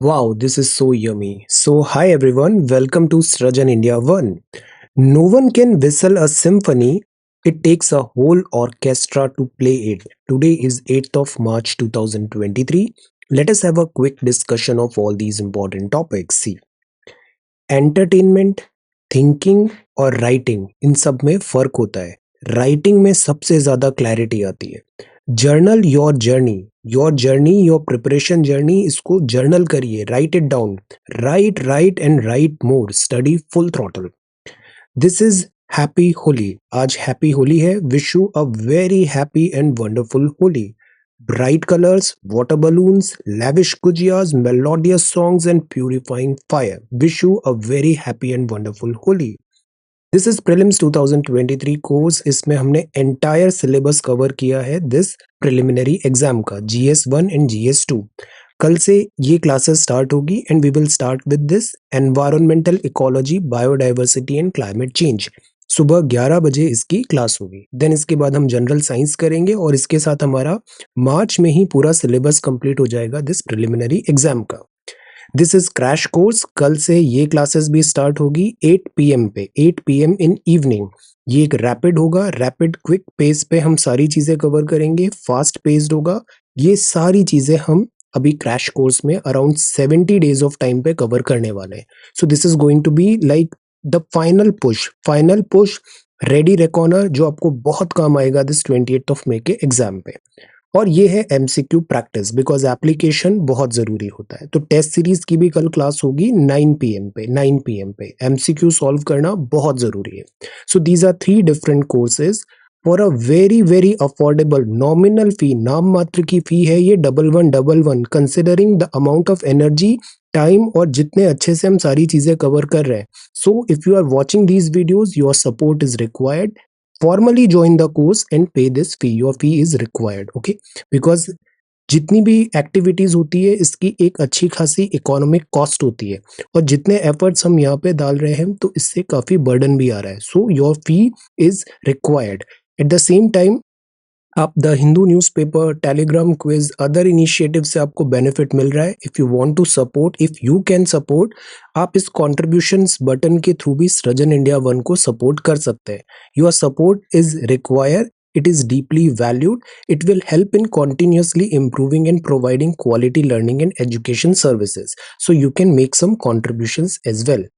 Wow, this is so yummy. So, hi everyone, welcome to Srajan India 1. No one can whistle a symphony, it takes a whole orchestra to play it. Today is 8th of March 2023. Let us have a quick discussion of all these important topics. See, entertainment, thinking और writing in सब में फ़र्क होता है। Writing में सबसे ज़्यादा clarity आती है। Journal your journey your preparation journey, इसको जर्नल करिए, right it down, right and right more, study full throttle. This is happy Holi. आज हैप्पी होली है। Wish you a very happy and wonderful Holi. Bright colors, water balloons, lavish gujias, melodious songs, and purifying fire. Wish you a very happy and wonderful Holi. This is Prelims 2023 course. इसमें हमने entire syllabus cover किया है this preliminary exam का, GS1 and GS2। कल से ये classes start होगी and we will start with this environmental ecology, biodiversity and climate change. सुबह 11 बजे इसकी क्लास होगी। देन इसके बाद हम जनरल साइंस करेंगे और इसके साथ हमारा मार्च में ही पूरा सिलेबस कंप्लीट हो जाएगा दिस प्रिलिमिनरी एग्जाम का। This is crash course. कल से ये क्लासेस भी स्टार्ट होगी 8 PM पे, 8 PM इन इवनिंग। ये एक रैपिड होगा, रैपिड क्विक पेस पे हम सारी चीजें कवर करेंगे, फास्ट पेस्ड होगा। ये सारी चीजें हम अभी क्रैश कोर्स में अराउंड 70 डेज ऑफ टाइम पे कवर करने वाले हैं। So this is going to be like the final push ready reckoner, जो आपको बहुत काम आएगा दिस 28th ऑफ मई के एग्जाम पे। और ये है MCQ प्रैक्टिस, बिकॉज एप्लीकेशन बहुत जरूरी होता है। तो टेस्ट सीरीज की भी कल क्लास होगी 9 PM पे। MCQ सॉल्व करना बहुत जरूरी है। So these are 3 different courses for a very very affordable nominal fee. नाम मात्र की फी है ये 1111, considering the amount of energy, time और जितने अच्छे से हम सारी चीजें कवर कर रहे हैं। So if you are watching these videos, your support is required. Formally join the course and pay this fee. Your fee is required, okay? Because जितनी भी एक्टिविटीज होती है इसकी एक अच्छी खासी इकोनॉमिक कॉस्ट होती है, और जितने एफर्ट्स हम यहाँ पे डाल रहे हैं तो इससे काफी बर्डन भी आ रहा है। So your fee is required. At the same time आप the Hindu newspaper, Telegram quiz, other initiative से आपको बेनिफिट मिल रहा है। If you want to support, if you can support, आप इस कॉन्ट्रीब्यूशंस बटन के थ्रू भी सृजन इंडिया 1 को सपोर्ट कर सकते हैं। Your support is required, it is deeply valued. It will help in continuously improving and providing quality learning and education services. So you can make some contributions as well.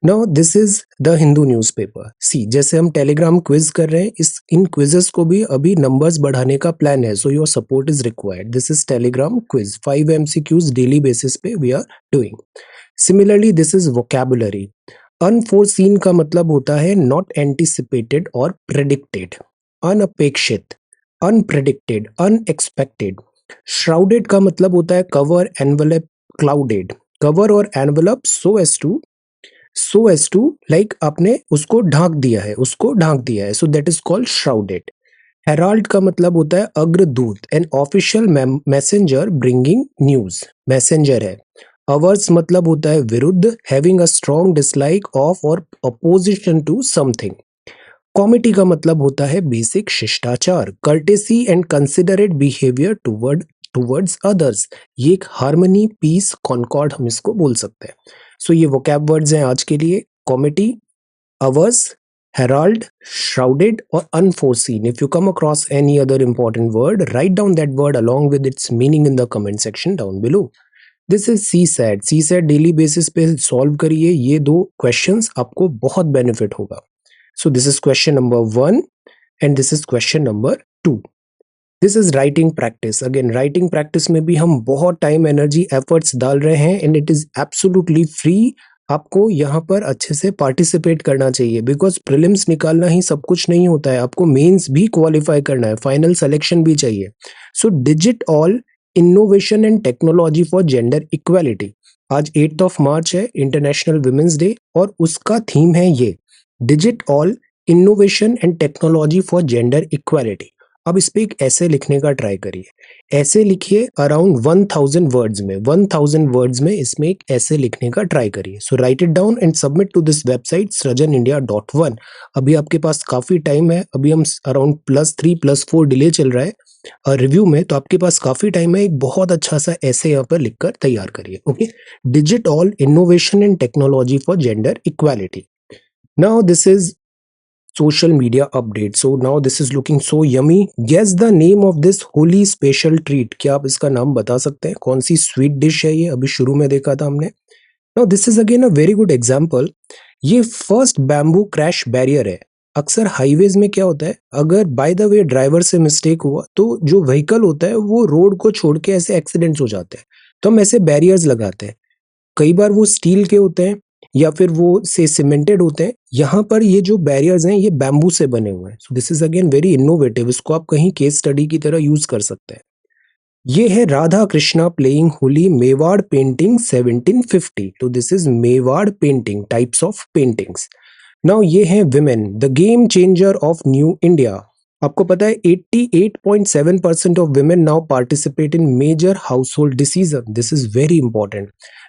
Now this is the Hindu newspaper. See, जैसे हम Telegram quiz कर रहे हैं, इन quizzes को भी अभी numbers बढ़ाने का प्लान है। So your support is required. This is Telegram quiz, 5 MCQs daily basis पे we are doing. Similarly this is vocabulary. Unforeseen का मतलब होता है नॉट एंटिसिपेटेड और प्रेडिक्टेड। अनअपेक्षित, अनप्रेडिक्टेड, अनएक्सपेक्टेड। श्राउडेड का मतलब होता है कवर, एनवेलप, क्लाउडेड। कवर और envelop so as to like आपने उसको ढांक दिया है। So that is called shrouded. Herald का मतलब होता है अग्रदूत, an official messenger bringing news, messenger है। अवर्स मतलब होता है विरुद्ध, having a strong dislike of और अपोजिशन टू समथिंग। कॉमिटी का मतलब होता है बेसिक शिष्टाचार, courtesy and considerate behaviour towards others. ये एक हार्मनी, पीस, कॉन्कॉर्ड हम इसको बोल सकते हैं। सो ये वोकैब वर्ड्स हैं आज के लिए। कॉमिटी, अवर्स, herald, shrouded और unforeseen. If you come across any other important word, write down that word along with its meaning in the comment section down below. This is CSAT. CSAT daily basis पे solve करिए। ये 2 questions आपको बहुत benefit होगा। So this is question number 1 and this is question number 2. This is writing practice. Again, writing practice में भी हम बहुत टाइम, एनर्जी, एफर्ट्स डाल रहे हैं and it is absolutely free. आपको यहाँ पर अच्छे से पार्टिसिपेट करना चाहिए, बिकॉज प्रीलिम्स निकालना ही सब कुछ नहीं होता है, आपको मेंस भी क्वालिफाई करना है, फाइनल सिलेक्शन भी चाहिए। So digit all innovation and technology for gender equality. आज 8th ऑफ मार्च है, इंटरनेशनल वुमेन्स डे, और उसका थीम है ये digit all innovation and technology for gender equality. अब इस पे एक ऐसे लिखने का ट्राई करिए। ऐसे लिखिए अराउंड 1000 वर्ड्स में, 1000 वर्ड्स में इसमें एक ऐसे लिखने का ट्राई करिए। So write it down and submit to this website srajanindia.1। अभी आपके पास काफी टाइम है, अभी हम अराउंड +3 +4 डिले चल रहा है। रिव्यू में, तो आपके पास काफी टाइम है, एक बहुत अच्छा सा ऐसे यहाँ पर लिखकर तैयार करिए। Okay, digit all innovation and technology for gender equality. Now this is social media update. So now this is looking so yummy. Guess the name of this holy special treat. क्या आप इसका नाम बता सकते हैं? कौन सी स्वीट डिश है ये? अभी शुरू में देखा था हमने। Now this is again a very good example. ये फर्स्ट बैम्बू क्रैश बैरियर है। अक्सर हाईवेज में क्या होता है, अगर बाय द वे ड्राइवर से मिस्टेक हुआ तो जो व्हीकल होता है वो रोड को छोड़ के ऐसे एक्सीडेंट्स हो जाते हैं, तो हम ऐसे बैरियर्स लगाते हैं। कई बार वो स्टील के होते हैं या फिर वो से सीमेंटेड होते हैं। यहाँ पर ये जो बैरियर्स हैं ये बैम्बू से बने हुए हैं। So this is again very innovative, इसको आप कहीं केस स्टडी की तरह यूज कर सकते हैं। ये है राधा कृष्णा प्लेइंग होली मेवाड़ पेंटिंग 1750। तो this is Mewar painting, types of paintings. Now ये है women the game changer of new India. आपको पता है 88.7% of women now participate in major household decision. This is very important.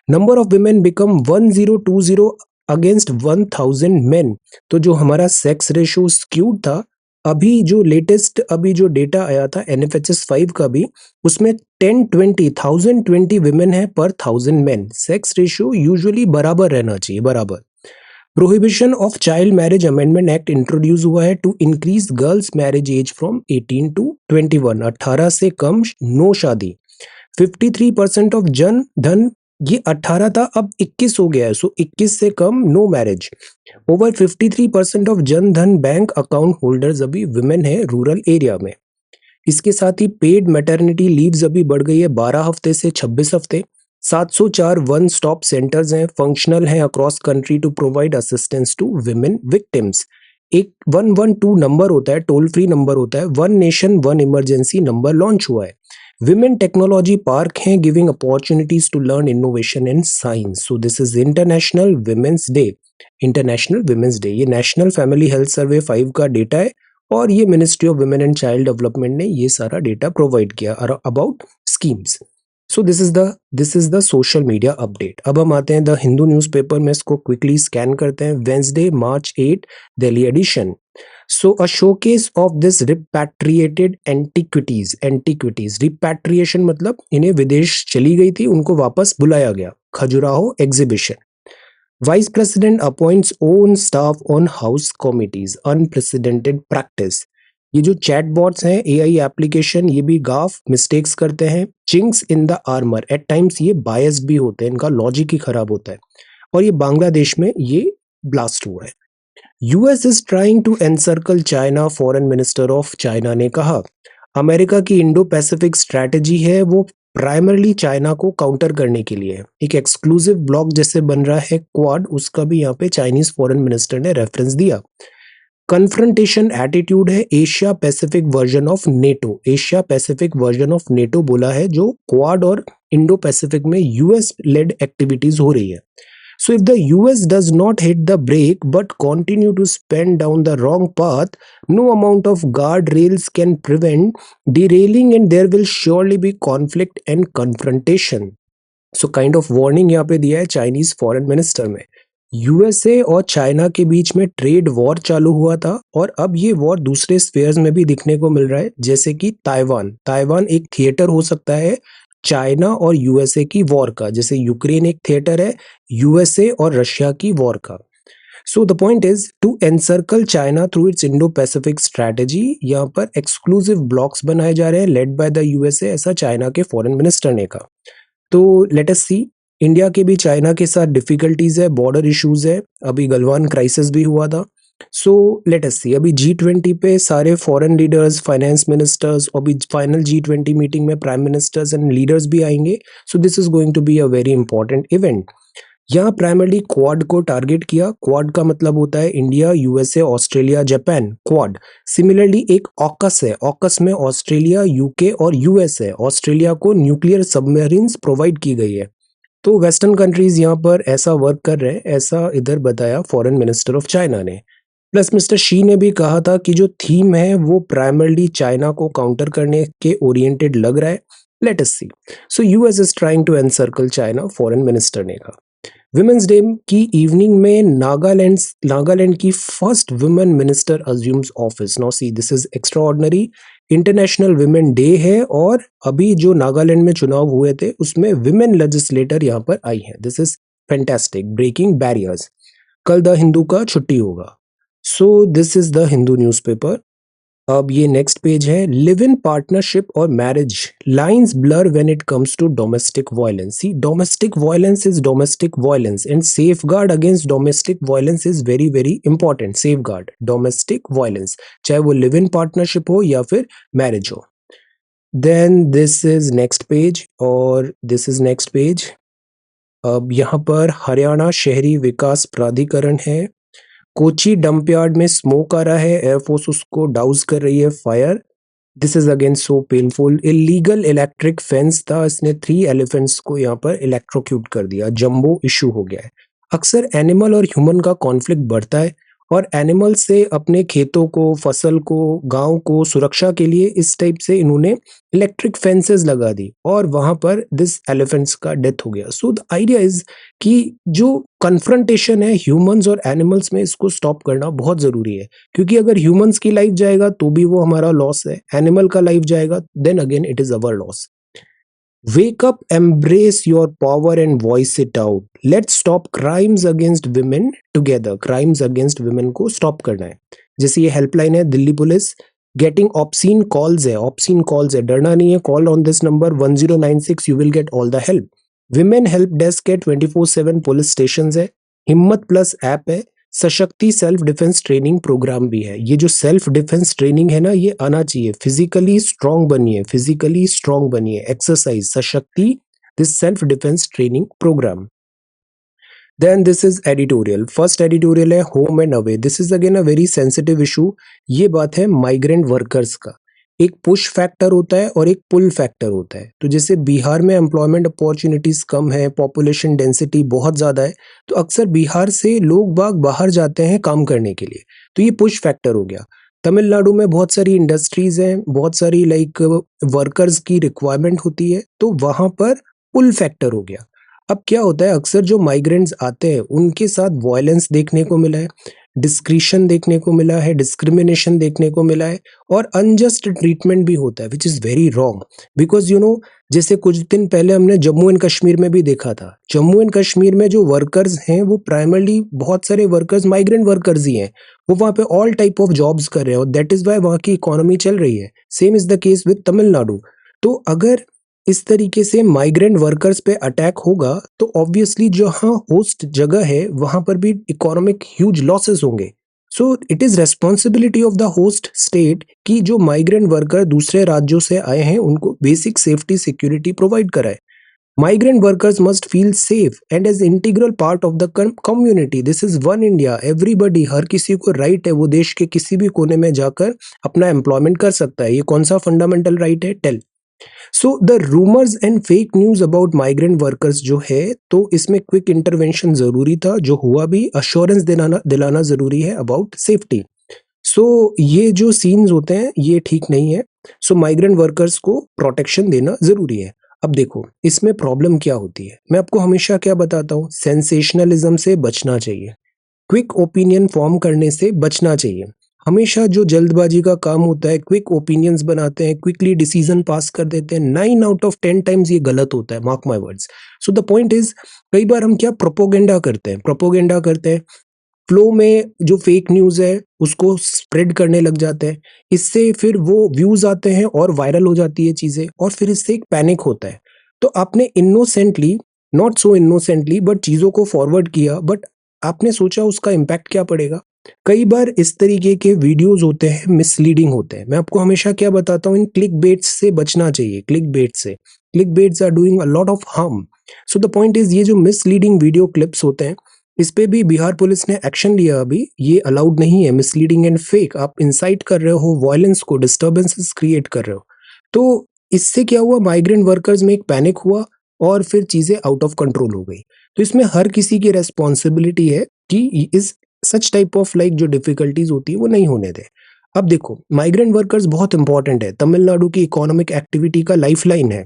Number of women become 1020 against 1000 men. तो जो हमारा sex ratio skewed था, अभी जो लेटेस्ट अभी जो डेटा आया था NFHS 5 का भी, उसमें 1020 विमेन है पर 1000 मेन। सेक्स रेशियो यूजुअली बराबर रहना चाहिए, बराबर। Prohibition of child marriage amendment act introduce हुआ है to increase girls marriage age from 18 to 21। 18 से कम नो शादी। 53% ऑफ जन धन, ये 18 था अब 21 हो गया है, सो 21 से कम no marriage. Over 53% of Jan Dhan bank account holders अभी विमेन है रूरल एरिया में। इसके साथ ही पेड मैटरनिटी लीव्स अभी बढ़ गई है 12 हफ्ते से 26 हफ्ते। 704 वन स्टॉप सेंटर्स हैं, फंक्शनल हैं across country to provide assistance to women victims. एक 112 नंबर होता है, टोल फ्री नंबर होता है, one nation one emergency number launch हुआ है। विमेन टेक्नोलॉजी पार्क हैं, giving opportunities to learn innovation and science. So this is International Women's Day. International Women's Day, ये National Family Health Survey 5 का data है और ये Ministry of Women and Child Development ने ये सारा डेटा प्रोवाइड किया about schemes. So this is the social media update. अब हम आते हैं द हिंदू न्यूज़पेपर में, इसको क्विकली स्कैन करते हैं। Wednesday March 8 Delhi edition. So a showcase of this repatriated antiquities. Repatriation मतलब इन्हें विदेश चली गई थी, उनको वापस बुलाया गया। Khajuraho exhibition. Vice President appoints own staff on House committees, unprecedented practice। ये जो चैटबॉट्स हैं, AI एप्लीकेशन, ये भी गाफ मिस्टेक्स करते हैं। Chinks in the armour, at times ये बायस भी होते हैं, इनका लॉजिक ही खराब होता है। और ये बांग्लादेश में ये ब्लास्ट हुआ है। US is trying to encircle China, foreign minister of China ने कहा। अमेरिका की इंडो पैसिफिक स्ट्रैटेजी है वो प्राइमरली चाइना को काउंटर करने के लिए है। एक एक्सक्लूसिव ब्लॉक जैसे बन रहा है क्वाड, उसका भी यहाँ पे चाइनीज फॉरेन मिनिस्टर ने रेफरेंस दिया। कन्फ्रंटेशन एटीट्यूड है Asia Pacific version of NATO. Asia Pacific version of NATO बोला है, जो क्वाड और इंडो पैसिफिक में US लेड एक्टिविटीज हो रही है। So if the US does not hit the brake but continue to spend down the wrong path, no amount of guardrails can prevent derailing and there will surely be conflict and confrontation. So kind of warning यहाँ पे दिया है Chinese foreign minister में। USA और China के बीच में trade war चालू हुआ था और अब ये वॉर दूसरे स्फेयर्स में भी दिखने को मिल रहा है, जैसे कि ताइवान एक थिएटर हो सकता है चाइना और USA की वॉर का, जैसे यूक्रेन एक थिएटर है USA और रशिया की वॉर का। So the point is to encircle China through its Indo Pacific strategy. यहाँ पर एक्सक्लूसिव ब्लॉक्स बनाए जा रहे हैं लेड बाय द USA, ऐसा चाइना के फॉरेन मिनिस्टर ने कहा। तो लेट अस सी, इंडिया के भी चाइना के साथ डिफिकल्टीज है, बॉर्डर इश्यूज है, अभी गलवान क्राइसिस भी हुआ था। सो लेट अस सी, अभी G20 पे सारे फॉरेन लीडर्स, फाइनेंस मिनिस्टर्स, और भी फाइनल G20 मीटिंग में प्राइम मिनिस्टर्स एंड लीडर्स भी आएंगे। So this is going to be a very important event. यहाँ प्राइमरली क्वाड को टारगेट किया। क्वाड का मतलब होता है India, USA, Australia, Japan, Quad. Similarly एक ऑकस है, ऑकस में ऑस्ट्रेलिया, UK और US है। ऑस्ट्रेलिया को न्यूक्लियर सबमरीन्स प्रोवाइड की गई है। तो वेस्टर्न कंट्रीज यहाँ पर ऐसा वर्क कर रहे हैं, ऐसा इधर बताया फॉरेन मिनिस्टर ऑफ चाइना ने। प्लस मिस्टर शी ने भी कहा था कि जो थीम है वो प्राइमरली चाइना को काउंटर करने के ओरिएंटेड लग रहा है। Let us see. So US is trying to encircle China, foreign minister ने कहा। विमेंस डे की इवनिंग में नागालैंड की first women minister assumes office. Now see, this is extraordinary. International women day है और अभी जो नागालैंड में चुनाव हुए थे उसमें विमेन लेजिस्लेटर यहाँ पर आई है। This is fantastic, breaking barriers. कल द हिंदू का छुट्टी होगा। So this is the Hindu newspaper. अब ये नेक्स्ट पेज है, लिव इन पार्टनरशिप और marriage lines blur when it comes to domestic violence. See, domestic violence is domestic violence and safeguard against domestic violence is very very important. Safeguard domestic violence, चाहे वो live in partnership हो या फिर marriage हो। Then this is next page और this is next page. अब यहाँ पर हरियाणा शहरी विकास प्राधिकरण है। कोची डंपयार्ड में स्मोक आ रहा है, एयरफोर्स उसको डाउज कर रही है fire. This is again so painful. Illegal electric fence था, इसने 3 एलिफेंट्स को यहाँ पर इलेक्ट्रोक्यूट कर दिया, जंबो इशू हो गया है। अक्सर एनिमल और ह्यूमन का कॉन्फ्लिक्ट बढ़ता है और एनिमल से अपने खेतों को, फसल को, गांव को सुरक्षा के लिए इस टाइप से इन्होंने इलेक्ट्रिक फेंसेस लगा दी और वहां पर दिस एलिफेंट्स का डेथ हो गया। सो द आइडिया इज कि जो कन्फ्रंटेशन है ह्यूमंस और एनिमल्स में, इसको स्टॉप करना बहुत जरूरी है, क्योंकि अगर ह्यूमंस की लाइफ जाएगा तो भी वो हमारा लॉस है, एनिमल का लाइफ जाएगा then again it is our loss. Wake up, embrace your power and voice it out. Let's stop crimes against women together. Crimes against women को stop करना है। जैसे ये हेल्पलाइन है Delhi police, getting obscene calls है, obscene calls है, डरना नहीं है। Call on this number 1096, you will get all the help. Women help desk है, 24/7 पुलिस स्टेशन है। हिम्मत प्लस ऐप है। सशक्ति सेल्फ डिफेंस ट्रेनिंग प्रोग्राम भी है। ये जो सेल्फ डिफेंस ट्रेनिंग है ना, ये आना चाहिए। फिजिकली स्ट्रांग बनिए, फिजिकली स्ट्रांग बनिए, exercise Sashakti, this self defence training program. Then this is editorial. First editorial है home and away. This is again a very sensitive issue. ये बात है माइग्रेंट वर्कर्स का। एक पुश फैक्टर होता है और एक पुल फैक्टर होता है। तो जैसे बिहार में एम्प्लॉयमेंट अपॉर्चुनिटीज कम है, पॉपुलेशन डेंसिटी बहुत ज्यादा है, तो अक्सर बिहार से लोग बाग बाहर जाते हैं काम करने के लिए, तो ये पुश फैक्टर हो गया। तमिलनाडु में बहुत सारी इंडस्ट्रीज हैं, बहुत सारी लाइक वर्कर्स की रिक्वायरमेंट होती है, तो वहां पर पुल फैक्टर हो गया। अब क्या होता है, अक्सर जो माइग्रेंट्स आते हैं उनके साथ वायलेंस देखने को मिला है, डिस्क्रिशन देखने को मिला है, डिस्क्रिमिनेशन देखने को मिला है और अनजस्ट ट्रीटमेंट भी होता है, which is very wrong. Because जैसे कुछ दिन पहले हमने जम्मू एंड कश्मीर में भी देखा था। जम्मू एंड कश्मीर में जो वर्कर्स हैं वो प्राइमरली बहुत सारे वर्कर्स माइग्रेंट वर्कर्स ही हैं। वो वहाँ पे ऑल टाइप ऑफ जॉब्स कर रहे हैं और दैट इज वाई वहाँ की इकोनॉमी चल रही है। Same is the case with Tamil Nadu. तो अगर इस तरीके से माइग्रेंट वर्कर्स पे अटैक होगा तो ऑब्वियसली जहां होस्ट जगह है वहां पर भी इकोनॉमिक ह्यूज लॉसेस होंगे। So it is responsibility of the host state कि जो माइग्रेंट वर्कर दूसरे राज्यों से आए हैं उनको बेसिक सेफ्टी सिक्योरिटी प्रोवाइड कराए। Migrant workers must feel safe and as integral part of the community. This is one India, everybody, हर किसी को राइट है वो देश के किसी भी कोने में जाकर अपना एम्प्लॉयमेंट कर सकता है। ये कौन सा फंडामेंटल राइट है? Tell. So the rumours and fake news about migrant workers जो है, तो इसमें क्विक इंटरवेंशन जरूरी था, जो हुआ भी। अश्योरेंस दिलाना जरूरी है अबाउट सेफ्टी। सो ये जो सीन्स होते हैं ये ठीक नहीं है। सो माइग्रेंट वर्कर्स को प्रोटेक्शन देना जरूरी है। अब देखो इसमें प्रॉब्लम क्या होती है, मैं आपको हमेशा क्या बताता हूँ, सेंसेशनलिज्म से बचना चाहिए, क्विक ओपिनियन फॉर्म करने से बचना चाहिए। हमेशा जो जल्दबाजी का काम होता है, क्विक ओपिनियंस बनाते हैं, क्विकली डिसीजन पास कर देते हैं, 9 आउट ऑफ 10 टाइम्स ये गलत होता है, mark my words. So the point is, कई बार हम क्या प्रोपोगेंडा करते हैं, फ्लो में जो फेक न्यूज है उसको स्प्रेड करने लग जाते हैं। इससे फिर वो व्यूज आते हैं और वायरल हो जाती है चीजें और फिर इससे एक पैनिक होता है। तो आपने innocently, not so innocently, but चीजों को फॉरवर्ड किया, बट आपने सोचा उसका इम्पैक्ट क्या पड़ेगा। कई बार इस तरीके के वीडियोस होते हैं, मिसलीडिंग होते हैं। मैं आपको हमेशा क्या बताता हूँ, इन क्लिक बेट्स से बचना चाहिए। Click baits are doing a lot of harm. So the point is, ये जो मिसलीडिंग वीडियो क्लिप्स होते हैं इस पे भी बिहार पुलिस ने एक्शन लिया। अभी ये अलाउड नहीं है, मिसलीडिंग एंड फेक। आप इंसाइट कर रहे हो वायलेंस को, डिस्टर्बेंसेस क्रिएट कर रहे हो। तो इससे क्या हुआ, माइग्रेंट वर्कर्स में एक पैनिक हुआ और फिर चीजें आउट ऑफ कंट्रोल हो गई। तो इसमें हर किसी की रेस्पॉन्सिबिलिटी है कि इस सच टाइप ऑफ लाइक जो डिफिकल्टीज होती है वो नहीं होने दे। अब देखो माइग्रेंट वर्कर्स बहुत इंपॉर्टेंट है, तमिलनाडु की इकोनॉमिक एक्टिविटी का लाइफलाइन है।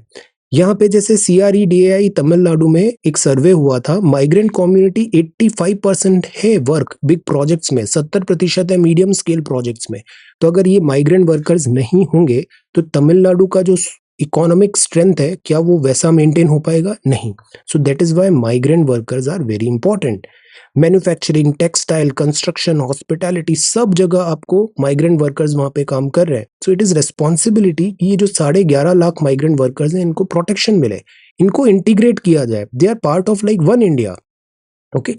यहाँ पे जैसे CREDAI तमिलनाडु में एक सर्वे हुआ था, माइग्रेंट कम्युनिटी 85% है वर्क बिग प्रोजेक्ट्स में, 70% है मीडियम स्केल प्रोजेक्ट्स में। तो अगर ये माइग्रेंट वर्कर्स नहीं होंगे तो तमिलनाडु का जो इकोनॉमिक स्ट्रेंथ है, क्या वो वैसा मेंटेन हो पाएगा? नहीं। So that is why migrant workers are very important. Manufacturing, textile, construction, hospitality, सब जगह आपको माइग्रेंट वर्कर्स वहां पे काम कर रहे हैं। सो इट इज रेस्पॉन्सिबिलिटी कि ये जो 11.5 लाख माइग्रेंट वर्कर्स हैं, इनको प्रोटेक्शन मिले, इनको इंटीग्रेट किया जाए। They are part of like one India. Okay,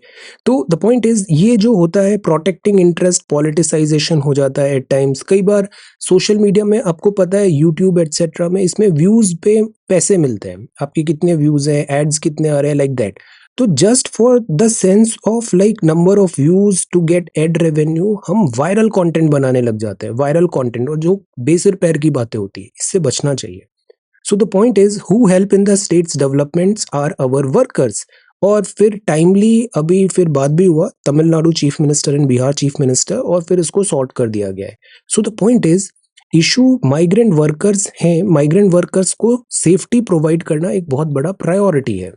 तो द पॉइंट इज, ये जो होता है प्रोटेक्टिंग इंटरेस्ट, पॉलिटिसाइजेशन हो जाता है एट टाइम्स। कई बार सोशल मीडिया में आपको पता है, यूट्यूब एटसेट्रा में, इसमें व्यूज पे पैसे मिलते हैं, आपके कितने व्यूज हैं, एड्स कितने आ रहे हैं, लाइक दैट। तो just for the sense of like number of views to get ad revenue, हम वायरल कंटेंट बनाने लग जाते हैं, वायरल कंटेंट, और जो बेसिर पैर की बातें होती है, इससे बचना चाहिए। So the point is, who help in the states developments are our workers. और फिर टाइमली अभी फिर बात भी हुआ, Tamil Nadu chief minister and Bihar chief minister, और फिर इसको सॉर्ट कर दिया गया है। So the point is, issue migrant workers हैं, माइग्रेंट वर्कर्स को सेफ्टी प्रोवाइड करना एक बहुत बड़ा प्रायोरिटी है।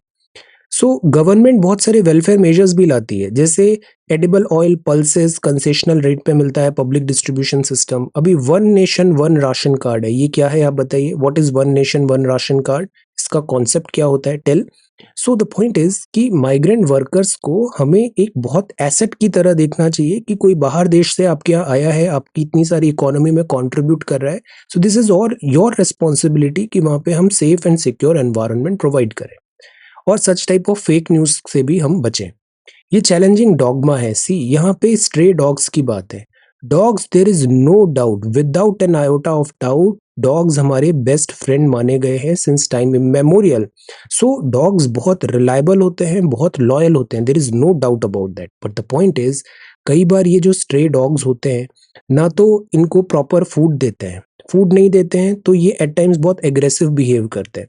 सो गवर्नमेंट बहुत सारे वेलफेयर मेजर्स भी लाती है, जैसे edible oil pulses concessional rate पे मिलता है, पब्लिक डिस्ट्रीब्यूशन सिस्टम। अभी one nation one ration card है, ये क्या है आप बताइए? What is one nation one ration card? इसका कॉन्सेप्ट क्या होता है? Tell. So the point is कि माइग्रेंट वर्कर्स को हमें एक बहुत एसेट की तरह देखना चाहिए, कि कोई बाहर देश से आपके यहाँ आया है, आपकी इतनी सारी इकोनॉमी में कंट्रीब्यूट कर रहा है। सो दिस इज और योर रिस्पॉन्सिबिलिटी कि वहाँ पे हम safe and secure environment provide करें, और such type of fake news से भी हम बचें। ये चैलेंजिंग डॉगमा है। सी, यहाँ पे स्ट्रे डॉग्स की बात है। Dogs, there is no doubt, without an iota of doubt, dogs हमारे बेस्ट फ्रेंड माने गए हैं सिंस टाइम इमेमोरियल। सो डॉग्स बहुत रिलायबल होते हैं, बहुत लॉयल होते हैं, there is no doubt about that. But the point is, कई बार ये जो स्ट्रे डॉग्स होते हैं, ना तो इनको प्रॉपर फूड देते हैं, फूड नहीं देते हैं तो ये एट टाइम्स बहुत एग्रेसिव बिहेव करते हैं।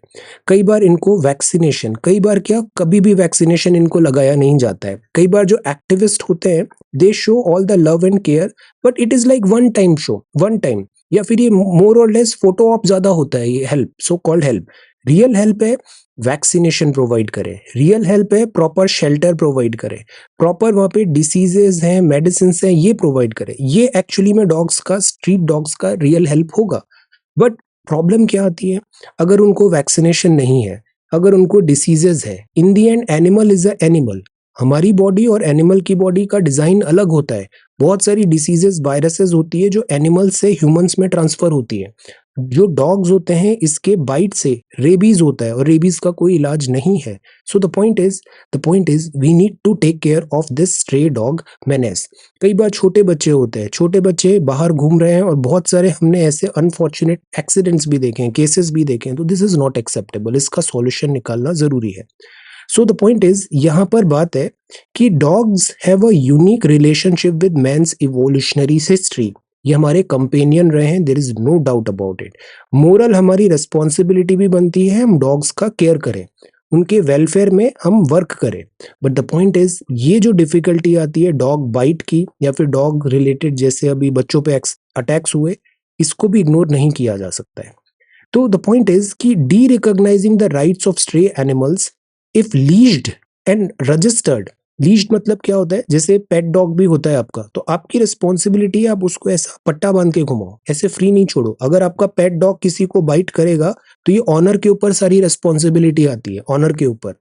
कई बार इनको वैक्सीनेशन, कई बार क्या, कभी भी वैक्सीनेशन इनको लगाया नहीं जाता है। कई बार जो एक्टिविस्ट होते हैं, दे show all the love and care, but it is like one time show, one time, या फिर ये मोर और लेस फोटो ऑप ज्यादा होता है। ये help, so called help. Real help है वैक्सीनेशन प्रोवाइड करें, रियल हेल्प है प्रॉपर शेल्टर प्रोवाइड करें, प्रॉपर वहाँ पे डिसीजेज हैं, मेडिसिन हैं, ये प्रोवाइड करें। ये एक्चुअली में डॉग्स का, स्ट्रीट डॉग्स का रियल हेल्प होगा। बट प्रॉब्लम क्या आती है, अगर उनको वैक्सीनेशन नहीं है, अगर उनको डिसीजेस है, in the end animal is a animal. हमारी बॉडी और एनिमल की बॉडी का डिजाइन अलग होता है। बहुत सारी डिसीजेस, वायरसेस होती है जो एनिमल से ह्यूमंस में ट्रांसफर होती है। जो डॉग्स होते हैं, इसके बाइट से रेबीज होता है, और रेबीज का कोई इलाज नहीं है। So the point is we need to take care of this stray dog menace. कई बार छोटे बच्चे होते हैं, छोटे बच्चे बाहर घूम रहे हैं, और बहुत सारे हमने ऐसे अनफॉर्चुनेट एक्सीडेंट्स भी देखे हैं, केसेस भी देखे हैं। तो दिस इज नॉट एक्सेप्टेबल, इसका सॉल्यूशन निकालना जरूरी है। सो द पॉइंट इज, यहाँ पर बात है कि dogs have a unique relationship with man's evolutionary history. ये हमारे कंपेनियन रहे हैं, there is no doubt about it. Moral हमारी रेस्पॉन्सिबिलिटी भी बनती है, हम डॉग्स का केयर करें, उनके वेलफेयर में हम वर्क करें। बट द पॉइंट इज, ये जो डिफिकल्टी आती है डॉग बाइट की, या फिर डॉग रिलेटेड, जैसे अभी बच्चों पे अटैक्स हुए, इसको भी इग्नोर नहीं किया जा सकता है। तो द पॉइंट इज कि D recognising the rights of stray animals if leased and registered. Leased मतलब क्या होता है, जैसे पेट डॉग भी होता है आपका, तो आपकी रिस्पॉन्सिबिलिटी है, आप उसको ऐसा पट्टा बांध के घुमाओ, ऐसे फ्री नहीं छोड़ो। अगर आपका पेट डॉग किसी को बाइट करेगा, तो ये ऑनर के ऊपर सारी रिस्पॉन्सिबिलिटी आती है, ऑनर के ऊपर।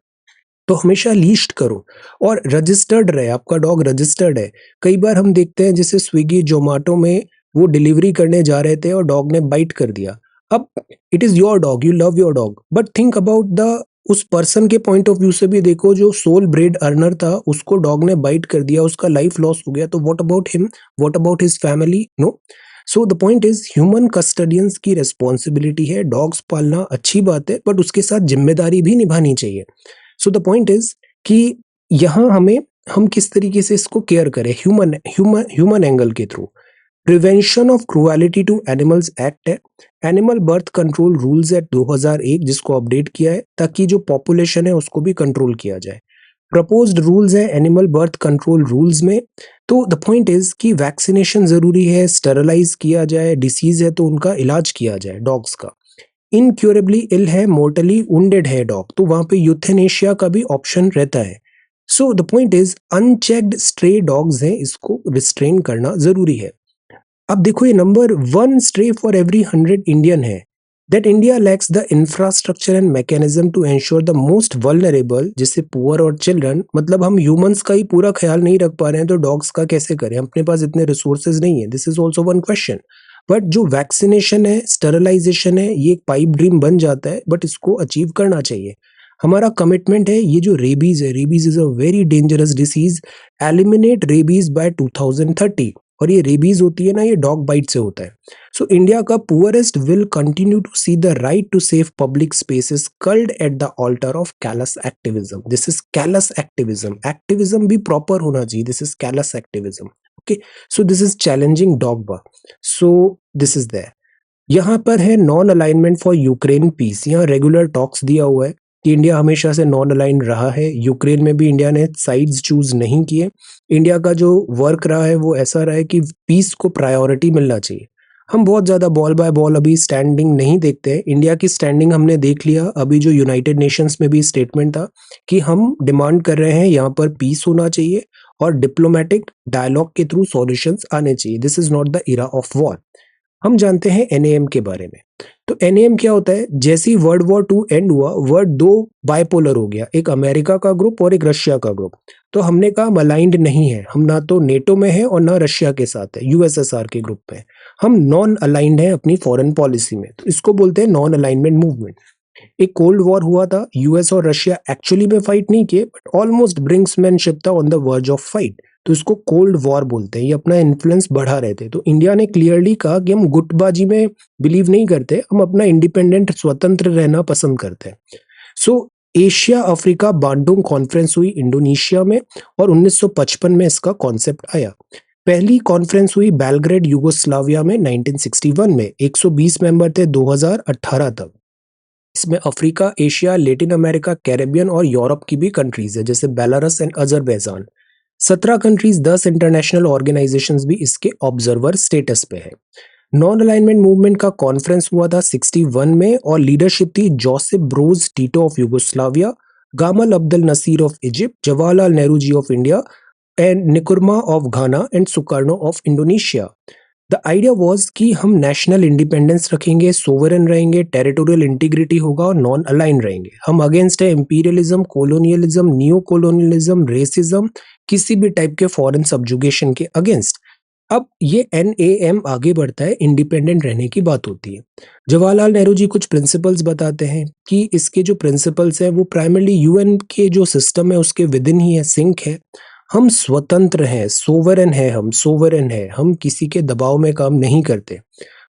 तो हमेशा लीस्ट करो, और रजिस्टर्ड रहे, आपका डॉग रजिस्टर्ड है। कई बार हम देखते हैं, जैसे स्विगी जोमेटो में वो डिलीवरी करने जा रहे थे और डॉग ने बाइट कर दिया। अब it is your dog, you love your dog, but think about the, उस पर्सन के पॉइंट ऑफ व्यू से भी देखो, जो सोल ब्रेड अर्नर था, उसको डॉग ने बाइट कर दिया, उसका लाइफ लॉस हो गया। तो what about him, what about his family? No. So the point is, human custodians की रेस्पॉन्सिबिलिटी है, डॉग्स पालना अच्छी बात है, बट उसके साथ जिम्मेदारी भी निभानी चाहिए। सो द पॉइंट इज कि यहाँ हम किस तरीके से इसको केयर करें, ह्यूमन ह्यूमन ह्यूमन एंगल के through. Prevention of cruelty to animals act है, एनिमल बर्थ कंट्रोल रूल्स है 2001, जिसको अपडेट किया है ताकि जो पॉपुलेशन है उसको भी कंट्रोल किया जाए। प्रपोज्ड रूल्स है एनिमल बर्थ कंट्रोल रूल्स में। तो द पॉइंट इज कि वैक्सीनेशन जरूरी है, स्टेरलाइज किया जाए, डिसीज है तो उनका इलाज किया जाए डॉग्स का। इनक्योरेबली इल है, मोर्टली वुंडेड है डॉग, तो वहां पे यूथेनेशिया का भी ऑप्शन रहता है। So the point is unchecked stray dogs हैं, इसको रिस्ट्रेन करना जरूरी है। अब देखो ये number 1 stray for every 100 Indian है। That India lacks the infrastructure and mechanism to ensure the most vulnerable, जैसे पुअर और चिल्ड्रन। मतलब हम ह्यूमंस का ही पूरा ख्याल नहीं रख पा रहे हैं तो डॉग्स का कैसे करें, अपने पास इतने रिसोर्सेज नहीं है। This is also one question. But जो वैक्सीनेशन है, स्टरलाइजेशन है, ये एक पाइप ड्रीम बन जाता है, बट इसको अचीव करना चाहिए। हमारा कमिटमेंट है। ये जो रेबीज है, rabies is a very dangerous disease. Eliminate rabies by 2030। और ये रेबीज होती है ना, ये डॉग बाइट से होता है। सो इंडिया का poorest will continue to see the right to safe public spaces culled at the altar of callous activism. This is callous activism. Activism भी प्रॉपर होना चाहिए। This is callous activism. Okay, so this is challenging dog. So this is there. यहाँ पर है non alignment for Ukraine peace. यहाँ regular talks दिया हुआ है कि इंडिया हमेशा से नॉन अलाइन रहा है। यूक्रेन में भी इंडिया ने साइड्स चूज नहीं किए। इंडिया का जो वर्क रहा है वो ऐसा रहा है कि पीस को प्रायोरिटी मिलना चाहिए। हम बहुत ज्यादा बॉल बाय बॉल अभी स्टैंडिंग नहीं देखते हैं। इंडिया की स्टैंडिंग हमने देख लिया। अभी जो यूनाइटेड नेशंस में भी स्टेटमेंट था कि हम डिमांड कर रहे हैं यहाँ पर पीस होना चाहिए और डिप्लोमेटिक डायलॉग के थ्रू सॉल्यूशंस आने चाहिए। This is not the era of war. हम जानते हैं एनएएम के बारे में। तो एनएएम क्या होता है? जैसे ही वर्ल्ड वॉर 2 एंड हुआ, वर्ल्ड 2 बाइपोलर हो गया, एक अमेरिका का ग्रुप और एक रशिया का ग्रुप। तो हमने कहा हम अलाइंड नहीं है, हम ना तो नेटो में है और ना रशिया के साथ है, यूएसएसआर के ग्रुप में। हम नॉन अलाइंड है अपनी फॉरेन पॉलिसी में, तो इसको बोलते हैं नॉन अलाइनमेंट मूवमेंट। एक कोल्ड वॉर हुआ था, यूएस और रशिया एक्चुअली में फाइट नहीं किए बट ऑलमोस्ट ब्रिंक्समैनशिप था, on the verge of fight. तो इसको कोल्ड वॉर बोलते हैं। ये अपना इन्फ्लुएंस बढ़ा रहे थे। तो इंडिया ने क्लियरली कहा कि हम गुटबाजी में बिलीव नहीं करते, हम अपना इंडिपेंडेंट स्वतंत्र रहना पसंद करते हैं। सो एशिया अफ्रीका बांडुंग कॉन्फ्रेंस हुई इंडोनेशिया में और 1955 में इसका कॉन्सेप्ट आया। पहली कॉन्फ्रेंस हुई बेलग्रेड यूगोस्लाविया में 1961 में। 120 मेंबर थे 2018 तक। इसमें Africa, Asia, Latin America, Caribbean और यूरोप की भी कंट्रीज है, जैसे Belarus and Azerbaijan. 17 countries, 10 international organisations भी इसके ऑब्जर्वर स्टेटस पे है। नॉन अलाइनमेंट मूवमेंट का कॉन्फ्रेंस हुआ था 61 में और लीडरशिप थी Joseph Broz Tito of Yugoslavia, Gamal Abdel Nasser of Egypt, Jawaharlal Nehru ji of India and Nkrumah of Ghana and Sukarno of Indonesia. The idea was कि हम नेशनल इंडिपेंडेंस रखेंगे, सोवरन रहेंगे, टेरिटोरियल इंटीग्रिटी होगा और नॉन अलाइन रहेंगे। हम against है imperialism, colonialism, neo colonialism, racism, किसी भी टाइप के फॉरेन सब्जुगेशन के अगेंस्ट। अब ये एनएएम आगे बढ़ता है, इंडिपेंडेंट रहने की बात होती है। जवाहरलाल नेहरू जी कुछ प्रिंसिपल्स बताते हैं कि इसके जो प्रिंसिपल्स है वो प्राइमरली यूएन के जो सिस्टम है उसके विद इन ही है, सिंक है। हम स्वतंत्र हैं, सोवरन है, हम सोवरन है, हम किसी के दबाव में काम नहीं करते।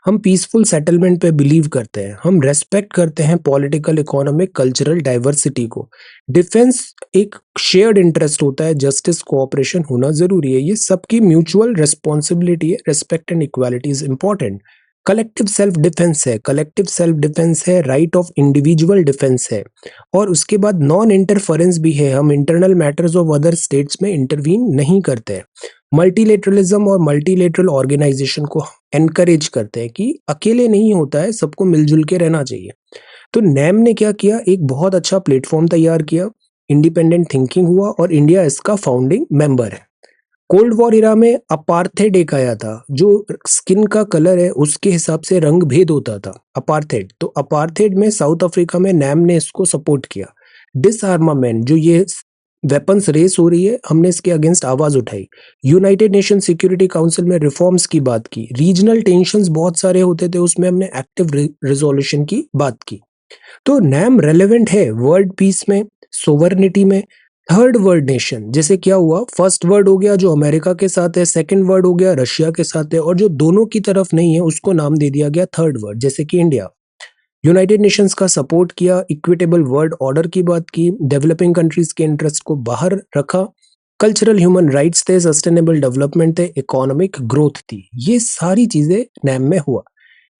हम पीसफुल सेटलमेंट पे बिलीव करते हैं। हम रेस्पेक्ट करते हैं पॉलिटिकल, इकोनॉमिक, कल्चरल डाइवर्सिटी को। डिफेंस एक शेयर्ड इंटरेस्ट होता है, जस्टिस, कोऑपरेशन होना जरूरी है। ये सबकी म्यूचुअल रिस्पॉन्सिबिलिटी है। Respect and equality is important. Collective self defence है, कलेक्टिव सेल्फ डिफेंस है, राइट ऑफ इंडिविजुअल डिफेंस है। और उसके बाद नॉन इंटरफेरेंस भी है। हम internal matters of other states में इंटरवीन नहीं करते हैं। मल्टीलेटरलिज्म और मल्टीलेटरल ऑर्गेनाइजेशन को एनकरेज करते हैं कि अकेले नहीं होता है, सबको मिलजुल के रहना चाहिए। तो नैम ने क्या किया, एक बहुत अच्छा प्लेटफॉर्म तैयार किया, इंडिपेंडेंट थिंकिंग हुआ और इंडिया इसका फाउंडिंग मेंबर है। कोल्ड वॉर इरा में अपार्थेड एक आया था, जो स्किन का कलर है उसके हिसाब से रंग भेद होता था, अपार्थेड। तो अपार्थेड में साउथ अफ्रीका में नैम ने इसको सपोर्ट किया। डिसआर्मामेंट, जो ये वेपन्स रेस हो रही है, हमने इसके अगेंस्ट आवाज उठाई। यूनाइटेड नेशन सिक्योरिटी काउंसिल में रिफॉर्म्स की बात की। रीजनल टेंशंस बहुत सारे होते थे, उसमें हमने एक्टिव रिजोल्यूशन की बात की। तो नैम रेलेवेंट है वर्ल्ड पीस में, सोवर्निटी में। थर्ड वर्ल्ड नेशन, जैसे क्या हुआ, फर्स्ट वर्ल्ड हो गया जो अमेरिका के साथ है, सेकंड वर्ल्ड हो गया रशिया के साथ है, और जो दोनों की तरफ नहीं है उसको नाम दे दिया गया थर्ड वर्ल्ड, जैसे कि इंडिया। यूनाइटेड नेशंस का सपोर्ट किया, इक्विटेबल वर्ल्ड ऑर्डर की बात की, डेवलपिंग कंट्रीज के इंटरेस्ट को बाहर रखा, कल्चरल ह्यूमन राइट्स थे, सस्टेनेबल डेवलपमेंट थे, इकोनॉमिक ग्रोथ थी। ये सारी चीजें नैम में हुआ।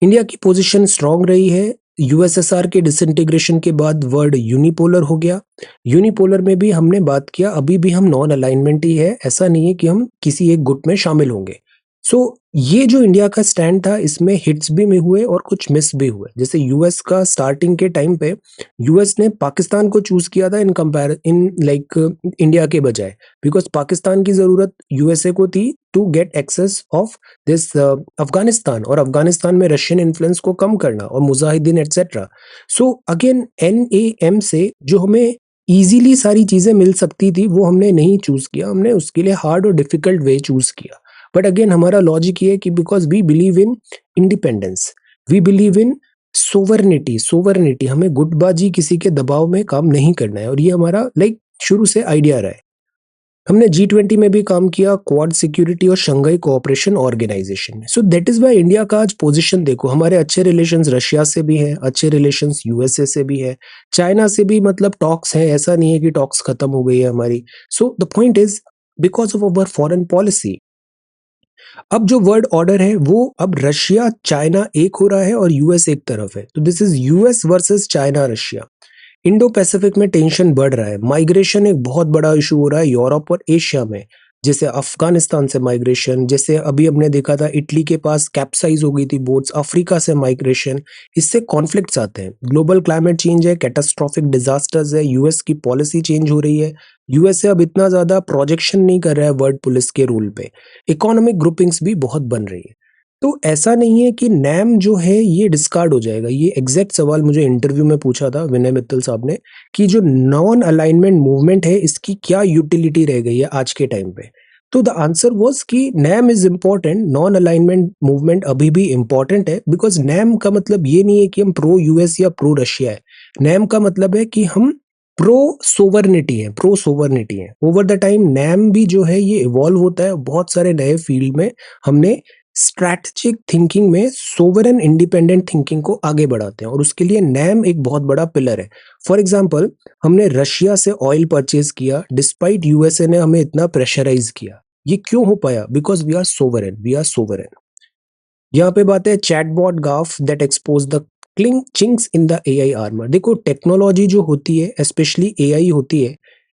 इंडिया की पोजीशन स्ट्रांग रही है। यूएसएसआर के डिसइंटीग्रेशन के बाद वर्ल्ड यूनिपोलर हो गया। यूनिपोलर में भी हमने बात किया, अभी भी हम नॉन अलाइनमेंट ही है, ऐसा नहीं है कि हम किसी एक गुट में शामिल होंगे। सो ये जो इंडिया का स्टैंड था, इसमें हिट्स भी में हुए और कुछ मिस भी हुए। जैसे यूएस का स्टार्टिंग के टाइम पे यूएस ने पाकिस्तान को चूज किया था इन लाइक इंडिया के बजाय, बिकॉज पाकिस्तान की जरूरत यूएसए को थी to get access of this Afghanistan, और अफगानिस्तान में रशियन इन्फ्लुएंस को कम करना और मुजाहिदीन एटसेट्रा। सो अगेन एनएएम से जो हमें इजीली सारी चीजें मिल सकती थी वो हमने नहीं चूज किया, हमने उसके लिए हार्ड और डिफिकल्ट वे चूज किया। बट अगेन हमारा लॉजिक ये है कि because we believe in independence, we believe in sovereignty, हमें गुटबाजी किसी के दबाव में काम नहीं करना है, और ये हमारा शुरू से आइडिया रहा है। हमने G20 में भी काम किया, क्वाड सिक्योरिटी और शंघाई कोऑपरेशन ऑर्गेनाइजेशन में। सो दैट इज वाई इंडिया का आज पोजीशन देखो, हमारे अच्छे रिलेशंस रशिया से भी है, अच्छे रिलेशंस यूएसए से भी है, चाइना से भी मतलब टॉक्स है, ऐसा नहीं है कि टॉक्स खत्म हो गई है हमारी। सो the point is because of our foreign policy, अब जो वर्ल्ड ऑर्डर है वो अब रशिया चाइना एक हो रहा है और यूएस एक तरफ है। तो this is US versus China Russia. Indo Pacific में टेंशन बढ़ रहा है, माइग्रेशन एक बहुत बड़ा इशू हो रहा है यूरोप और एशिया में, जैसे अफगानिस्तान से माइग्रेशन, जैसे अभी हमने देखा था इटली के पास कैप्साइज हो गई थी बोट्स, अफ्रीका से माइग्रेशन, इससे कॉन्फ्लिक्ट्स आते हैं। ग्लोबल क्लाइमेट चेंज है, कैटास्ट्रॉफिक डिजास्टर्स है, यूएस की पॉलिसी चेंज हो रही है, यूएसए अब इतना ज्यादा प्रोजेक्शन नहीं कर रहा है वर्ल्ड पुलिस के रूल पे, इकोनॉमिक ग्रुपिंग्स भी बहुत बन रही है। तो ऐसा नहीं है कि नैम जो है ये डिस्कार्ड हो जाएगा। ये एग्जैक्ट सवाल मुझे इंटरव्यू में पूछा था विनय मित्तल साहब ने कि जो नॉन अलाइनमेंट मूवमेंट है इसकी क्या यूटिलिटी रह गई है आज के टाइम पे। तो द आंसर वाज कि NAM is important, non alignment movement अभी भी इम्पोर्टेंट है, बिकॉज नैम का मतलब ये नहीं है कि हम प्रो यूएस या प्रो रशिया है। नैम का मतलब है कि हम प्रो सोवर्निटी है। ओवर द टाइम नैम भी जो है ये इवॉल्व होता है, बहुत सारे नए फील्ड में हमने स्ट्रैटेजिक थिंकिंग में सोवरेन इंडिपेंडेंट थिंकिंग को आगे बढ़ाते हैं, और उसके लिए नैम एक बहुत बड़ा पिलर है। फॉर एग्जांपल, हमने रशिया से ऑयल परचेज किया डिस्पाइट यूएसए ने हमें इतना प्रेशराइज किया। ये क्यों हो पाया? Because we are sovereign. यहाँ पे बात है chatbot gaffe that exposes the cling chinks in the AI armour. देखो टेक्नोलॉजी जो होती है, स्पेशली एआई होती है,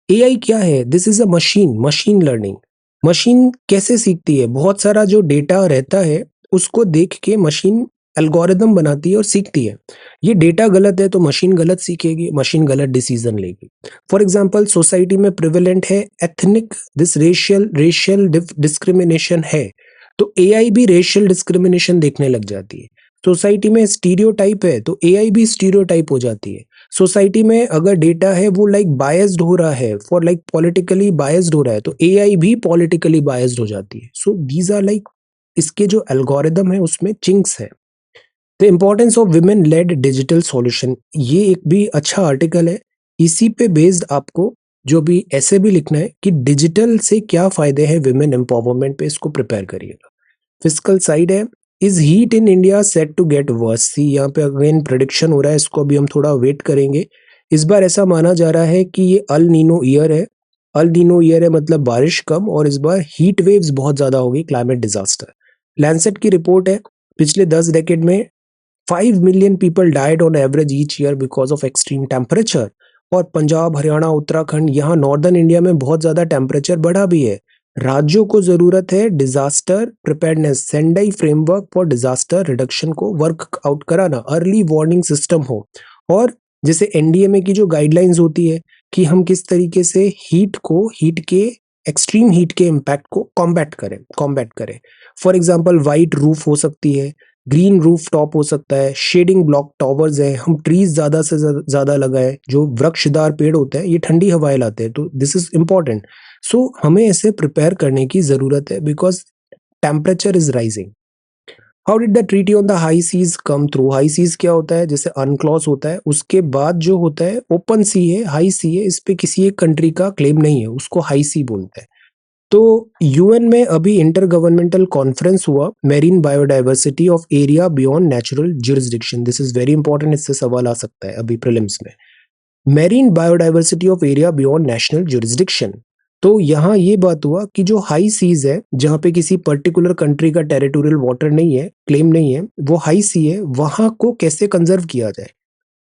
एआई क्या है? This is a machine learning. Machine कैसे सीखती है? बहुत सारा जो डेटा रहता है उसको देख के मशीन एल्गोरिदम बनाती है और सीखती है। ये डेटा गलत है तो मशीन गलत सीखेगी, मशीन गलत डिसीजन लेगी। फॉर एग्जाम्पल, सोसाइटी में प्रिवेलेंट है एथनिक दिस रेशियल डिस्क्रिमिनेशन है, तो एआई भी रेशियल डिस्क्रिमिनेशन देखने लग जाती है। सोसाइटी में स्टीरियोटाइप है तो एआई भी स्टीरियोटाइप हो जाती है। सोसाइटी में अगर डेटा है वो बायस्ड हो रहा है, फॉर पॉलिटिकली बायस्ड हो रहा है, तो एआई भी पॉलिटिकली बायस्ड हो जाती है। सो दीज आर इसके जो एल्गोरिदम है उसमें चिंक्स है। The importance of women lead digital solution, ये एक भी अच्छा आर्टिकल है। इसी पे बेस्ड आपको जो भी ऐसे भी लिखना है कि डिजिटल से क्या फायदे हैं विमेन एम्पावरमेंट पे, इसको प्रिपेयर करिएगा। फिजिकल साइड है, is heat in India set to get worse? See यहाँ पे अगेन प्रेडिक्शन हो रहा है, इसको अभी हम थोड़ा वेट करेंगे। इस बार ऐसा माना जा रहा है कि ये अल नीनो ईयर है। अल नीनो ईयर है मतलब बारिश कम, और इस बार हीट वेव्स बहुत ज्यादा होगी, क्लाइमेट डिजास्टर। लैंसेट की रिपोर्ट है पिछले 10 डेकेड में 5 million people died on average each year because of extreme temperature. और पंजाब, हरियाणा, उत्तराखंड, यहाँ नॉर्दर्न इंडिया में बहुत ज्यादा टेम्परेचर बढ़ा भी है। राज्यों को जरूरत है disaster preparedness, Sendai framework for disaster reduction को वर्क आउट कराना, अर्ली वार्निंग सिस्टम हो, और जैसे एनडीएमए की जो गाइडलाइंस होती है कि हम किस तरीके से हीट के एक्सट्रीम हीट के इम्पैक्ट को कॉम्बैट करें। फॉर एग्जाम्पल, वाइट रूफ हो सकती है, ग्रीन रूफ टॉप हो सकता है, शेडिंग ब्लॉक टॉवर्स है, हम ट्रीज ज्यादा से ज्यादा लगाए, जो वृक्षदार पेड़ होते हैं ये ठंडी हवाएं लाते हैं, तो दिस इज इंपॉर्टेंट। सो हमें ऐसे प्रिपेयर करने की जरूरत है because temperature is rising. How did the treaty on the high seas come through? High seas क्या होता है? जैसे अनक्लॉज होता है, उसके बाद जो होता है ओपन सी है, हाई सी है, इस पे किसी एक कंट्री का क्लेम नहीं है, उसको हाई सी बोलते हैं। तो यूएन में अभी इंटर गवर्नमेंटल कॉन्फ्रेंस हुआ, marine biodiversity of area beyond natural jurisdiction. This is very important, इससे सवाल आ सकता है अभी प्रीलिम्स में। Marine biodiversity of area beyond national jurisdiction. तो यहाँ ये बात हुआ कि जो हाई सीज है, जहाँ पे किसी पर्टिकुलर कंट्री का टेरिटोरियल वाटर नहीं है, क्लेम नहीं है, वो हाई सी है, वहां को कैसे कंजर्व किया जाए।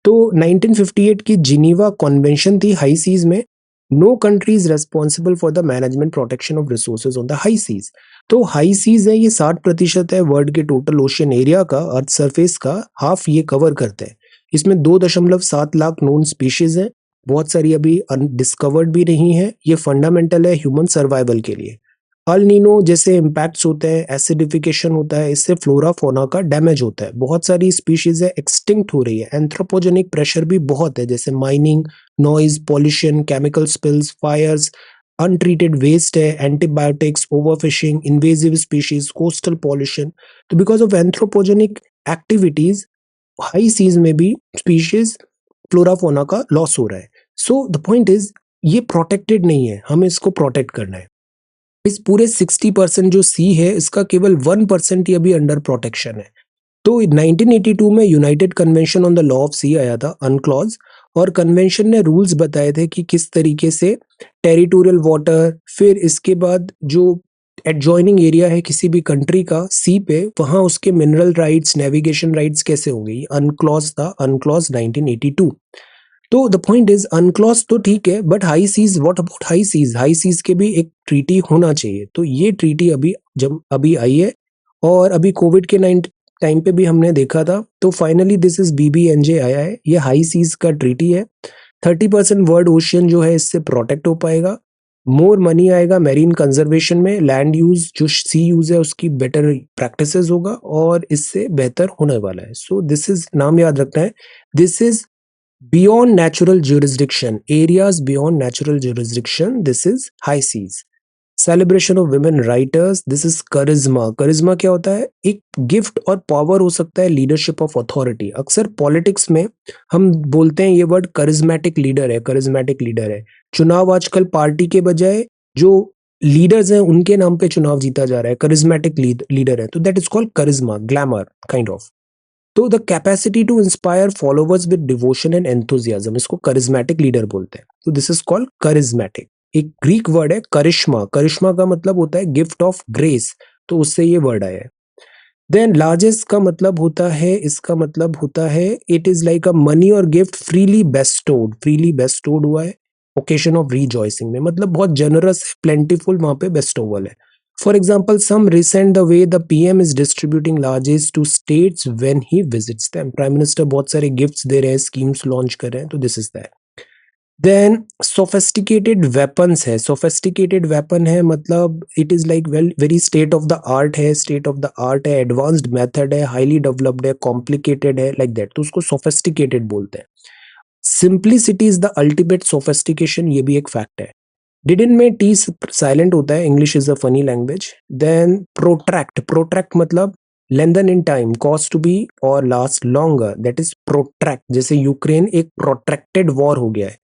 तो 1958 की जिनीवा कॉन्वेंशन थी हाई सीज में, no country is responsible for the management protection of resources on the high seas. तो हाई सीज है ये 60% है वर्ल्ड के टोटल ओशियन एरिया का, अर्थ सरफेस का हाफ ये कवर करते हैं। इसमें 2.7 लाख नोन स्पीशीज हैं, बहुत सारी अभी अनडिस्कवर्ड भी नहीं है। ये फंडामेंटल है ह्यूमन सर्वाइवल के लिए। अल नीनो जैसे इम्पैक्ट्स होते हैं, एसिडिफिकेशन होता है, इससे फ्लोरा फोना का डैमेज होता है, बहुत सारी स्पीशीज है एक्सटिंक्ट हो रही है। एंथ्रोपोजेनिक प्रेशर भी बहुत है, जैसे mining, noise, pollution, chemical spills, fires, untreated waste है, antibiotics, overfishing, invasive species, coastal pollution. तो because of anthropogenic activities high seize में भी स्पीशीज फ्लोरा फोना का लॉस हो रहा है। सो द पॉइंट इज ये प्रोटेक्टेड नहीं है, हमें इसको प्रोटेक्ट करना है। इस पूरे 60% जो सी है इसका केवल 1% ही अभी अंडर प्रोटेक्शन है। तो 1982 में united convention on the law of sea आया था, अनक्लॉज, और कन्वेंशन ने रूल्स बताए थे कि किस तरीके से टेरिटोरियल वाटर, फिर इसके बाद जो एडजॉइनिंग एरिया है किसी भी कंट्री का सी पे, वहां उसके मिनरल राइट्स, नेविगेशन राइट्स कैसे होंगे, अनक्लॉज था, अनक्लॉज 1982। तो द पॉइंट इज अनक्लॉज तो ठीक है, but high seas, what about high seas? High seas के भी एक ट्रीटी होना चाहिए। तो ये ट्रीटी अभी जब अभी आई है, और अभी कोविड के टाइम पे भी हमने देखा था। तो फाइनली दिस इज बीबीएनजे आया है, ये हाई सीज का ट्रीटी है। 30% वर्ल्ड ओशियन जो है इससे प्रोटेक्ट हो पाएगा। मोर मनी आएगा मेरीन कंजर्वेशन में, लैंड यूज जो सी यूज है उसकी बेटर प्रैक्टिसेस होगा, और इससे बेहतर होने वाला है। सो दिस इज, नाम याद रखना है, this is beyond natural jurisdiction, areas beyond natural jurisdiction, this is high seas. Celebration of women writers, this is charisma. charisma क्या होता है? एक गिफ्ट और पावर हो सकता है, लीडरशिप ऑफ अथॉरिटी। अक्सर पॉलिटिक्स में हम बोलते हैं ये वर्ड करिज्मेटिक लीडर है, करिज्मेटिक लीडर है। चुनाव आजकल पार्टी के बजाय जो लीडर्स हैं उनके नाम पे चुनाव जीता जा रहा है, करिज्मेटिक लीडर है, तो that is called charisma, glamour kind of. तो the capacity to inspire followers with devotion and enthusiasm, इसको करिज्मेटिक लीडर बोलते हैं। तो दिस इज कॉल्ड करिज्मेटिक। एक ग्रीक वर्ड है करिश्मा, करिश्मा का मतलब होता है गिफ्ट ऑफ ग्रेस, तो उससे ये वर्ड आया है। देन लार्जेस्ट का मतलब होता है, इसका मतलब होता है it is like a money और gift freely bestowed, freely bestowed हुआ है ओकेशन ऑफ रीजॉइसिंग में, मतलब बहुत जनरस, प्लेंटीफुल वहां पे बेस्टोवल है। For example, some resent the way the PM is distributing largesse to states when he visits them. Prime Minister बहुत सारे गिफ्ट्स दे रहे हैं, स्कीम्स लॉन्च कर रहे हैं, तो this is that. Then sophisticated weapons है, सोफेस्टिकेटेड वेपन है मतलब it is like well very state of the art है, स्टेट ऑफ द आर्ट है, एडवांस्ड मेथड है, हाईली डेवलप्ड है, कॉम्प्लिकेटेड है, लाइक दैट, तो उसको सोफेस्टिकेटेड बोलते हैं। Simplicity is the ultimate sophistication, ये भी एक फैक्ट है। डिडन में टी साइलेंट होता है, English is a funny language. Then protract, protract मतलब lengthen in time, cause to be और last longer, that is protract. जैसे यूक्रेन एक प्रोट्रैक्टेड वॉर हो गया है।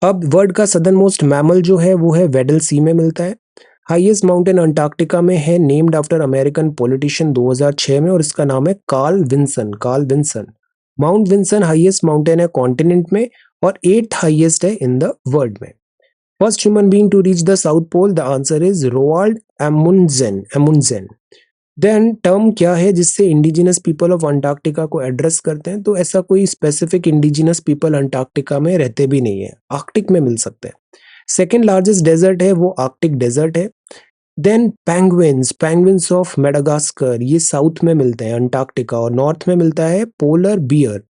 अब वर्ल्ड का सदर्न मोस्ट मैमल जो है वो है वेडल सी में मिलता है। हाईएस्ट माउंटेन अंटार्कटिका में है, नेम्ड आफ्टर अमेरिकन पॉलिटिशियन 2006 में, और इसका नाम है Carl Vinson, Carl Vinson. Mount Vinson highest mountain है कॉन्टिनेंट में, और 8th हाईएस्ट है इन द वर्ल्ड में। First human being to reach the South Pole, the answer is Roald Amundsen. Amundsen. Then term क्या है जिससे इंडिजिनस पीपल ऑफ अंटार्कटिका को address करते हैं? तो ऐसा कोई स्पेसिफिक इंडिजिनस पीपल अंटार्कटिका में रहते भी नहीं है, आर्कटिक में मिल सकते हैं। सेकेंड लार्जेस्ट डेजर्ट है वो आर्कटिक डेजर्ट है। Then penguins, penguins of Madagascar, ये साउथ में मिलते हैं अंटार्कटिका, और नॉर्थ में मिलता है पोलर बियर।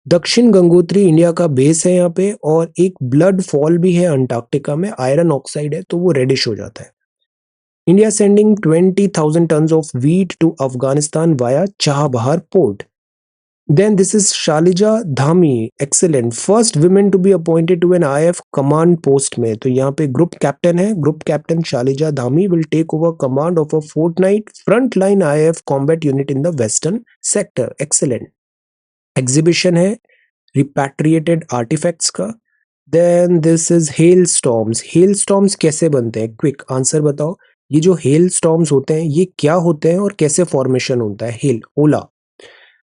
दक्षिण गंगोत्री इंडिया का बेस है यहाँ पे, और एक ब्लड फॉल भी है अंटार्कटिका में, आयरन ऑक्साइड है तो वो रेडिश हो जाता है। India sending 20,000 tons of wheat to Afghanistan via Chabahar port. Then this is Shaliza Dhami, excellent, first women to be appointed to an IAF command post में। तो यहाँ पे ग्रुप कैप्टन है, group captain Shaliza Dhami will take over command of a fortnight front line IAF combat unit in the western sector, excellent. Exhibition है repatriated artifacts का। Then this is hail storms, hello storms कैसे बनते हैं? Quick answer बताओ। ये जो hello storms होते हैं ये क्या होते हैं और कैसे फॉर्मेशन होता है? हेल, ओला।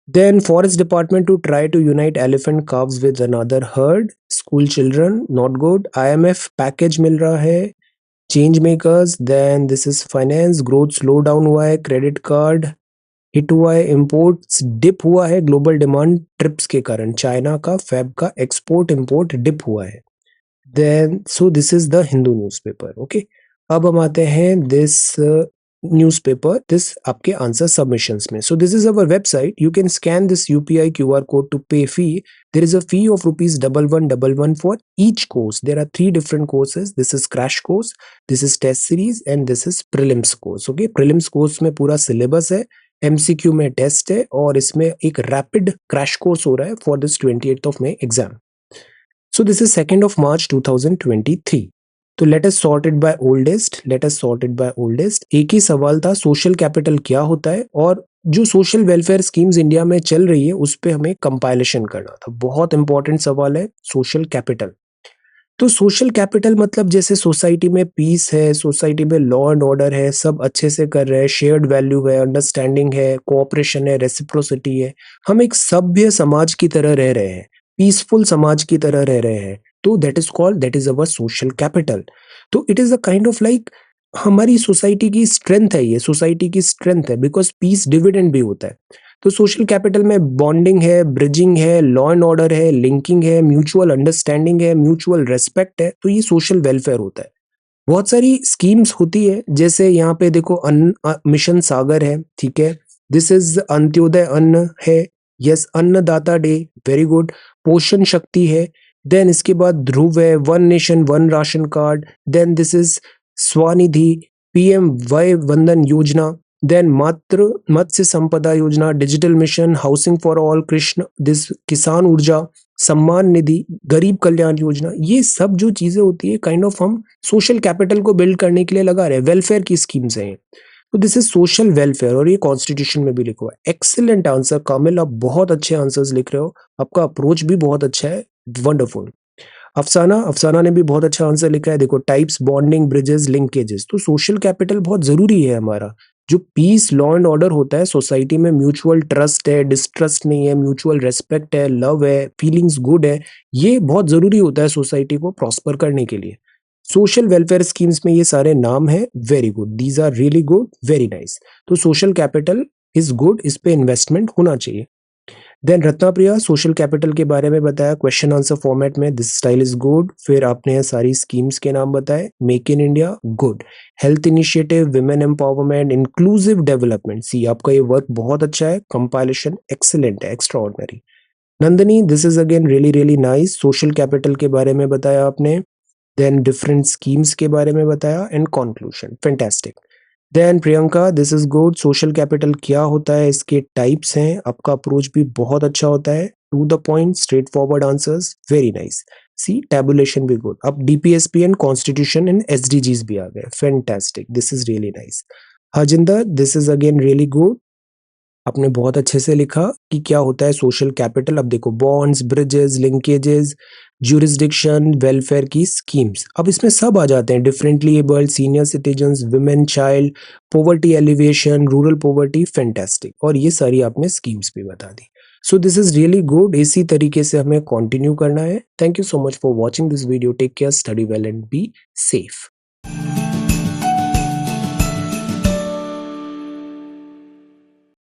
Then forest department to try to unite elephant calves with another herd, school children, not good. IMF package मिल रहा है, change makers. Then this is finance, growth slow down हुआ है, क्रेडिट कार्ड हिट हुआ है, imports dip हुआ है global demand trips के कारण, चाइना का फेब का एक्सपोर्ट इंपोर्ट डिप हुआ है। Then so this is the Hindu newspaper. Okay, अब हम आते हैं दिस न्यूज़पेपर, दिस आपके आंसर सबमिशंस में। So this is our website, you can scan this UPI QR code to pay fee. There is a fee of ₹1111 for each course. There are 3 different courses, this is crash course, this is test series and this is prelims course. Okay, prelims course में पूरा syllabus है, MCQ में test है, और इसमें एक rapid crash course हो रहा है फॉर दिस 28 मई exam. So this is 2nd of March 2023. तो let us sort it by oldest, let us sort it by oldest. एक ही सवाल था, सोशल कैपिटल क्या होता है, और जो सोशल वेलफेयर स्कीम्स इंडिया में चल रही है उस पे हमें कंपाइलेशन करना था। बहुत इंपॉर्टेंट सवाल है सोशल कैपिटल। तो सोशल कैपिटल मतलब जैसे सोसाइटी में पीस है, सोसाइटी में लॉ एंड ऑर्डर है, सब अच्छे से कर रहे हैं, शेयर्ड वैल्यू है, अंडरस्टैंडिंग है, कोऑपरेशन है, रेसिप्रोसिटी है, हम एक सभ्य समाज की तरह रह रहे हैं, पीसफुल समाज की तरह रह रहे हैं, तो that is called, that is our social capital. तो it is a kind of like हमारी सोसाइटी की स्ट्रेंथ है, ये सोसाइटी की स्ट्रेंथ है, बिकॉज पीस डिविडेंड भी होता है। तो सोशल कैपिटल में बॉन्डिंग है, ब्रिजिंग है, लॉ एंड ऑर्डर है, लिंकिंग है, म्यूचुअल अंडरस्टैंडिंग है, म्यूचुअल रेस्पेक्ट है, तो ये सोशल वेलफेयर होता है। बहुत सारी स्कीम्स होती है, जैसे यहाँ पे देखो अन्न मिशन सागर है, ठीक है, दिस इज अंत्योदय अन्न है, यस, अन्नदाता डे, वेरी गुड, पोषण शक्ति है, देन इसके बाद ध्रुव है, one nation one ration card, then this is Svanidhi, PM Vay Vandan Yojana, then मातृ Matsya Sampada Yojana, digital mission, housing for all, कृष्ण दिस किसान ऊर्जा, सम्मान निधि, गरीब कल्याण योजना, ये सब जो चीजें होती है काइंड ऑफ हम सोशल कैपिटल को बिल्ड करने के लिए लगा रहे हैं, वेलफेयर की स्कीम्स हैं। तो दिस इज सोशल वेलफेयर, और ये कॉन्स्टिट्यूशन में भी लिखा हुआ है। एक्सीलेंट आंसर कामिल, आप बहुत अच्छे आंसर्स लिख रहे हो, आपका अप्रोच भी बहुत अच्छा है, वंडरफुल। अफसाना, अफसाना ने भी बहुत अच्छा आंसर लिखा है, देखो टाइप्स, बॉन्डिंग, ब्रिजेस, लिंकेजेस, तो सोशल कैपिटल बहुत जरूरी है हमारा। जो पीस, लॉ एंड ऑर्डर होता है सोसाइटी में, म्यूचुअल ट्रस्ट है, डिस्ट्रस्ट नहीं है, म्यूचुअल रेस्पेक्ट है, लव है, फीलिंग्स गुड है, ये बहुत जरूरी होता है सोसाइटी को प्रॉस्पर करने के लिए। सोशल वेलफेयर स्कीम्स में ये सारे नाम है, very good, these are really good, very nice. तो सोशल कैपिटल इज गुड, इस पे इन्वेस्टमेंट होना चाहिए। Then Ratna Priya, social capital के बारे में बताया क्वेश्चन आंसर फॉर्मेट में, दिस स्टाइल इज गुड। फिर आपने सारी स्कीम्स के नाम बताए, make in India, good, health initiative, women empowerment, inclusive development, see आपका ये वर्क बहुत अच्छा है, कंपाइलेशन एक्सीलेंट है, extraordinary. Nandini, this is again really really nice, social capital के बारे में बताया आपने, देन डिफरेंट स्कीम्स के बारे में बताया, and conclusion, fantastic. Then Priyanka, this is good, social capital क्या होता है, इसके टाइप्स हैं, आपका अप्रोच भी बहुत अच्छा होता है, to the point, straightforward answers, very nice. See tabulation भी गुड, अब DPSP and constitution and SDGs भी आ गए, fantastic, this is really nice. Hajinder, this is again really good, आपने बहुत अच्छे से लिखा कि क्या होता है सोशल कैपिटल। अब देखो bonds, bridges, linkages, jurisdiction, welfare की स्कीम्स, अब इसमें सब आ जाते हैं, differently abled, senior citizens, women, child, poverty alleviation, rural poverty, fantastic, और ये सारी आपने स्कीम्स भी बता दी। So this is really good, इसी तरीके से हमें कंटिन्यू करना है। Thank you so much for watching this video, take care, study well and be safe.